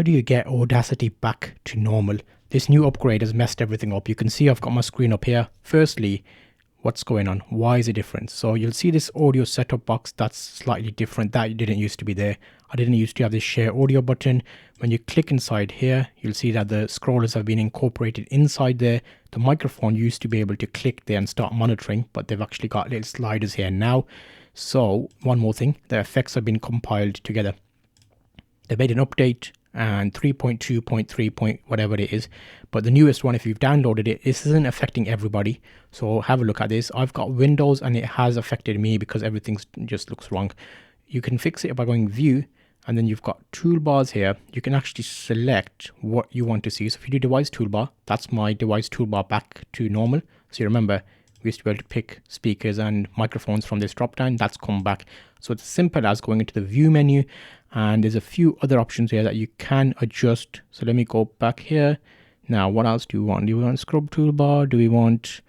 How do you get Audacity back to normal? This new upgrade has messed everything up. You can see I've got my screen up here. Firstly, what's going on? Why is it different? So you'll see this audio setup box that's slightly different. That didn't used to be there. I didn't used to have this share audio button. When you click inside here, you'll see that the scrollers have been incorporated inside there. The microphone used to be able to click there and start monitoring, but they've actually got little sliders here now. So one more thing, the effects have been compiled together. They made an update and 3.2.3 point whatever it is, but the newest one, if you've downloaded it, this isn't affecting everybody. So have a look at this. I've got Windows and it has affected me because everything just looks wrong. You can fix it by going view, and then you've got toolbars here. You can actually select what you want to see. So if you do device toolbar, that's my device toolbar back to normal. So you remember we used to be able to pick speakers and microphones from this drop down. That's come back. So it's simple as going into the view menu, and there's a few other options here that you can adjust. So let me go back here. Now, what else do we want? Do we want scrub toolbar? Do we want,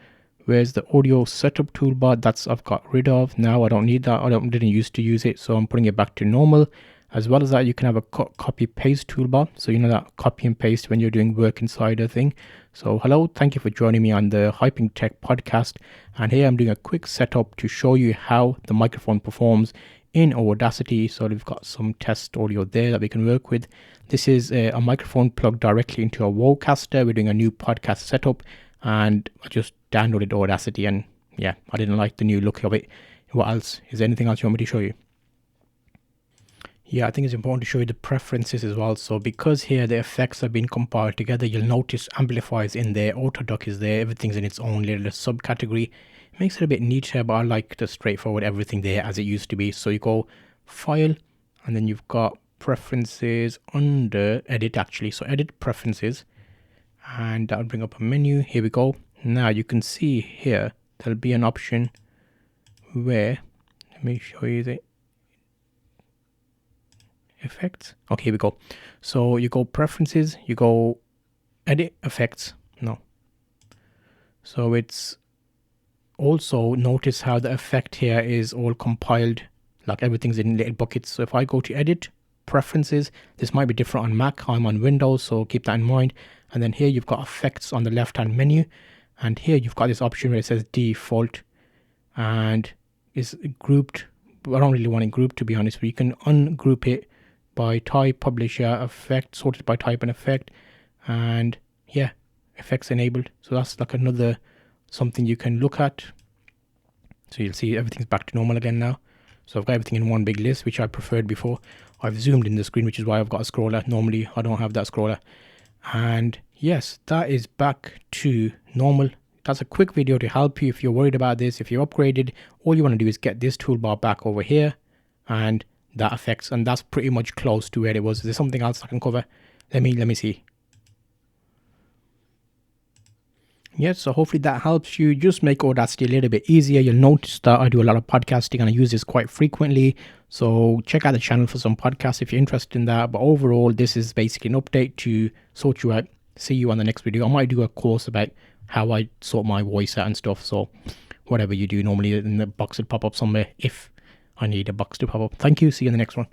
where's the audio setup toolbar? That's I've got rid of. Now I don't need that. Didn't used to use it, so I'm putting it back to normal. As well as that, you can have a copy paste toolbar. So you know that copy and paste when you're doing work inside a thing. So hello, thank you for joining me on the Hyping Tech podcast. And here I'm doing a quick setup to show you how the microphone performs in Audacity. So we've got some test audio there that we can work with. This is a microphone plugged directly into a Vocaster. We're doing a new podcast setup, and I just downloaded Audacity, and yeah, I didn't like the new look of it. What else? Is there anything else you want me to show you? Yeah, I think it's important to show you the preferences as well. So because here the effects have been compiled together, you'll notice amplifiers in there, auto duck is there, everything's in its own little subcategory. It makes it a bit neater, but I like the straightforward everything there as it used to be. So you go file, and then you've got preferences under edit actually. So edit preferences, and that'll bring up a menu. Here we go. Now you can see here, there'll be an option where, let me show you the effects. Okay, here we go. So you go preferences, you go edit effects. No. So it's also, notice how the effect here is all compiled, like everything's in little buckets. So if I go to edit preferences, this might be different on Mac. I'm on Windows, so keep that in mind. And then here you've got effects on the left hand menu, and here you've got this option where it says default, and it's grouped. I don't really want it grouped, to be honest, but you can ungroup it by type, publisher, effect, sorted by type and effect, and yeah, effects enabled. So that's like another something you can look at. So you'll see everything's back to normal again now. So I've got everything in one big list, which I preferred before. I've zoomed in the screen, which is why I've got a scroller. Normally I don't have that scroller. And yes, that is back to normal. That's a quick video to help you if you're worried about this. If you're upgraded, all you want to do is get this toolbar back over here, and that affects, and that's pretty much close to where it was. Is there something else I can cover? Let me see. Yes, so hopefully that helps you just make Audacity a little bit easier. You'll notice that I do a lot of podcasting and I use this quite frequently. So check out the channel for some podcasts if you're interested in that. But overall, this is basically an update to sort you out. See you on the next video. I might do a course about how I sort my voice out and stuff. So whatever you do normally, in the box will pop up somewhere if I need a box to pop up. Thank you. See you in the next one.